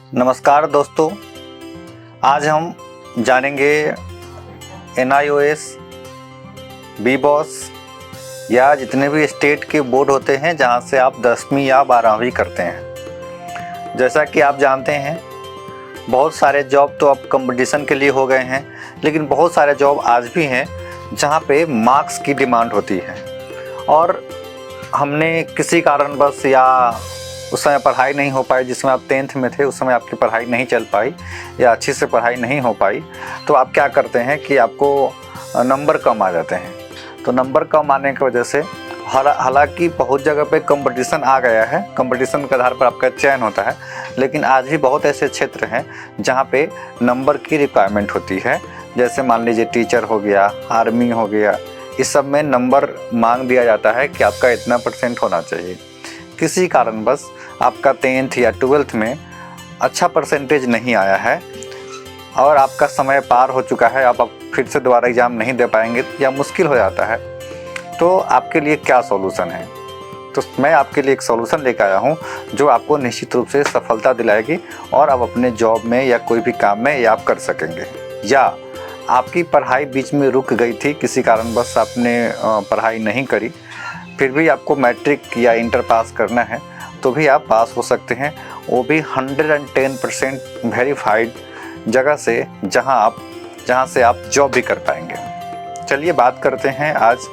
नमस्कार दोस्तों, आज हम जानेंगे NIOS, BBOS या जितने भी स्टेट के बोर्ड होते हैं जहां से आप 10वीं या 12वीं करते हैं। जैसा कि आप जानते हैं, बहुत सारे जॉब तो अब कंपटीशन के लिए हो गए हैं, लेकिन बहुत सारे जॉब आज भी हैं जहां पे मार्क्स की डिमांड होती है और हमने किसी कारणवश या उस समय पढ़ाई नहीं हो पाई, जिसमें आप 10th में थे उस समय आपकी पढ़ाई नहीं चल पाई या अच्छी से पढ़ाई नहीं हो पाई, तो आप क्या करते हैं कि आपको नंबर कम आ जाते हैं। तो नंबर कम आने की वजह से हालांकि बहुत जगह पे कंपटीशन आ गया है, कंपटीशन के आधार पर आपका चयन होता है, लेकिन आज भी बहुत ऐसे क्षेत्र हैं जहां पे नंबर की रिक्वायरमेंट होती है। जैसे मान लीजिए टीचर हो गया, आर्मी हो गया, इस सब में नंबर मांग दिया जाता है कि आपका इतना % होना चाहिए। किसी कारणवश आपका 10th या 12th में अच्छा परसेंटेज नहीं आया है और आपका समय पार हो चुका है, आप फिर से दोबारा एग्ज़ाम नहीं दे पाएंगे या मुश्किल हो जाता है, तो आपके लिए क्या सॉल्यूशन है? तो मैं आपके लिए एक सॉल्यूशन लेकर आया हूं जो आपको निश्चित रूप से सफलता दिलाएगी और आप अपने जॉब में या कोई भी काम में या आप कर सकेंगे। या आपकी पढ़ाई बीच में रुक गई थी, किसी कारणवश आपने पढ़ाई नहीं करी, फिर भी आपको मैट्रिक या इंटर पास करना है, तो भी आप पास हो सकते हैं, वो भी 110% वेरीफाइड जगह से जहां से आप जॉब भी कर पाएंगे। चलिए बात करते हैं आज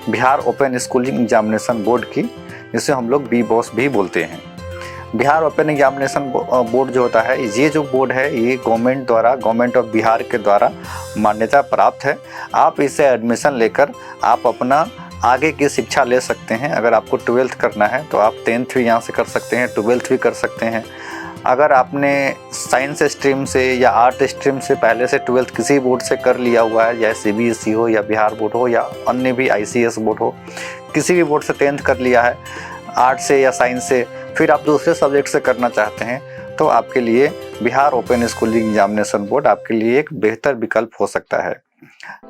Bihar open schooling examination board की, जिसे हम लोग BBOS भी बोलते हैं। बिहार ओपन एग्जामिनेशन बोर्ड जो होता है, ये जो बोर्ड है ये गवर्नमेंट ऑफ बिहार के द्वारा मान्यता प्राप्त है। आप इसे एडमिशन लेकर आप अपना आगे की शिक्षा ले सकते हैं। अगर आपको 12th करना है तो आप 10th भी यहाँ से कर सकते हैं, 12th भी कर सकते हैं। अगर आपने साइंस स्ट्रीम से या आर्ट स्ट्रीम से पहले से 12th किसी बोर्ड से कर लिया हुआ है, चाहे CBSE हो या बिहार बोर्ड हो या अन्य भी ICS बोर्ड हो, किसी भी बोर्ड से 10th कर लिया है आर्ट से या साइंस से, फिर आप दूसरे सब्जेक्ट से करना चाहते हैं, तो आपके लिए Bihar open schooling examination board आपके लिए एक बेहतर विकल्प हो सकता है।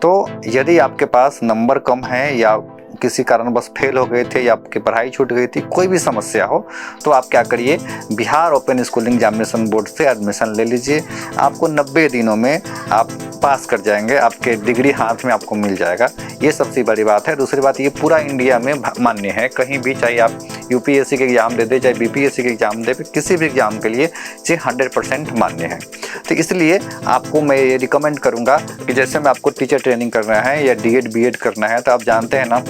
तो यदि आपके पास नंबर कम है या किसी कारणवश फेल हो गए थे या आपकी पढ़ाई छूट गई थी, कोई भी समस्या हो, तो आप क्या करिए, Bihar open schooling examination board से एडमिशन ले लीजिए। आपको 90 दिनों में आप पास कर जाएंगे, आपके डिग्री हाथ में आपको मिल जाएगा। ये सबसे बड़ी बात है। दूसरी बात, ये पूरा इंडिया में मान्य है, कहीं भी, चाहे आप UPSC के एग्ज़ाम दे दें, चाहे BPSC के एग्ज़ाम दे, किसी भी एग्ज़ाम के लिए ये 100% मान्य है। तो इसलिए आपको मैं ये रिकमेंड करूँगा कि जैसे मैं आपको टीचर ट्रेनिंग करना है या DED BED करना है, तो आप जानते हैं ना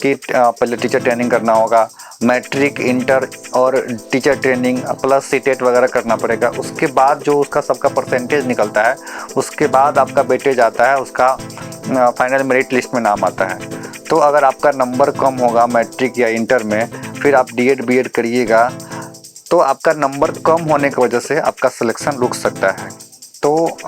कि पहले टीचर ट्रेनिंग करना होगा, मैट्रिक, इंटर और टीचर ट्रेनिंग प्लस CTET वगैरह करना पड़ेगा। उसके बाद जो उसका सबका परसेंटेज निकलता है, उसके बाद आपका वेटेज आता है, उसका फाइनल मेरिट लिस्ट में नाम आता है। तो अगर आपका नंबर कम होगा मैट्रिक या इंटर में, फिर आप DED BED करिएगा, तो आपका नंबर कम होने की वजह से आपका सिलेक्शन रुक सकता है। तो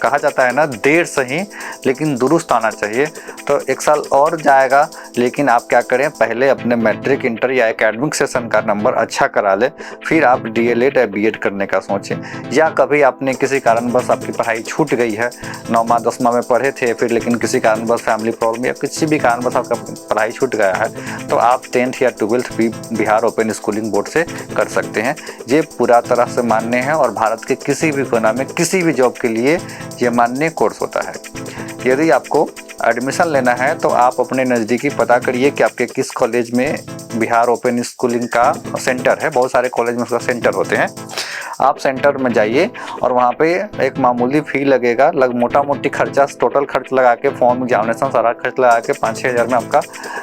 कहा जाता है ना, देर सही लेकिन दुरुस्त आना चाहिए। तो 1 साल और जाएगा, लेकिन आप क्या करें, पहले अपने मैट्रिक, इंटर या एकेडमिक सेशन का नंबर अच्छा करा ले, फिर आप DLED या BED करने का सोचें। या कभी आपने किसी कारणवश आपकी पढ़ाई छूट गई है, 9वां 10वां में पढ़े थे, फिर लेकिन किसी कारणवश फैमिली प्रॉब्लम या किसी भी कारणवश आपका पढ़ाई छूट गया है, तो आप 10th या 12th भी बिहार ओपन स्कूलिंग बोर्ड से कर सकते हैं। ये पूरा तरह से मान्य है और भारत के किसी भी कोना में किसी भी जॉब के लिए ये मान्य कोर्स होता है। यदि आपको एडमिशन लेना है तो आप अपने नज़दीकी पता करिए कि आपके किस कॉलेज में बिहार ओपन स्कूलिंग का सेंटर है। बहुत सारे कॉलेज में उसका सेंटर होते हैं। आप सेंटर में जाइए और वहाँ पे एक मामूली फ़ी लगेगा, मोटा मोटी खर्चा, टोटल खर्च लगा के, फॉर्म एग्जामिनेशन सारा खर्च लगा के 5-6 हज़ार में आपका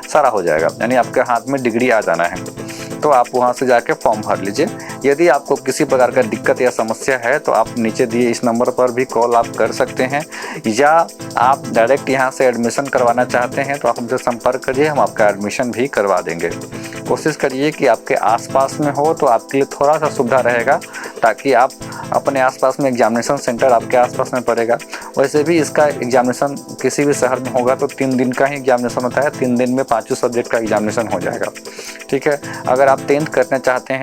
सारा हो जाएगा, यानी आपके हाथ में डिग्री आ जाना है। तो आप वहाँ से जाके फॉर्म भर लीजिए। यदि आपको किसी प्रकार का दिक्कत या समस्या है तो आप नीचे दिए इस नंबर पर भी कॉल आप कर सकते हैं, या आप डायरेक्ट यहाँ से एडमिशन करवाना चाहते हैं तो आप हमसे संपर्क करिए, हम आपका एडमिशन भी करवा देंगे। कोशिश करिए कि आपके आसपास में हो, तो आपके लिए थोड़ा सा सुविधा रहेगा, ताकि आप अपने आसपास में एग्जामिनेशन सेंटर आपके आसपास में पड़ेगा। वैसे भी इसका एग्जामिनेशन किसी भी शहर में होगा तो 3 दिन का ही एग्जामिनेशन होता है, 3 दिन में 5 सब्जेक्ट का एग्जामिनेशन हो जाएगा। ठीक है, अगर आप 10th करना चाहते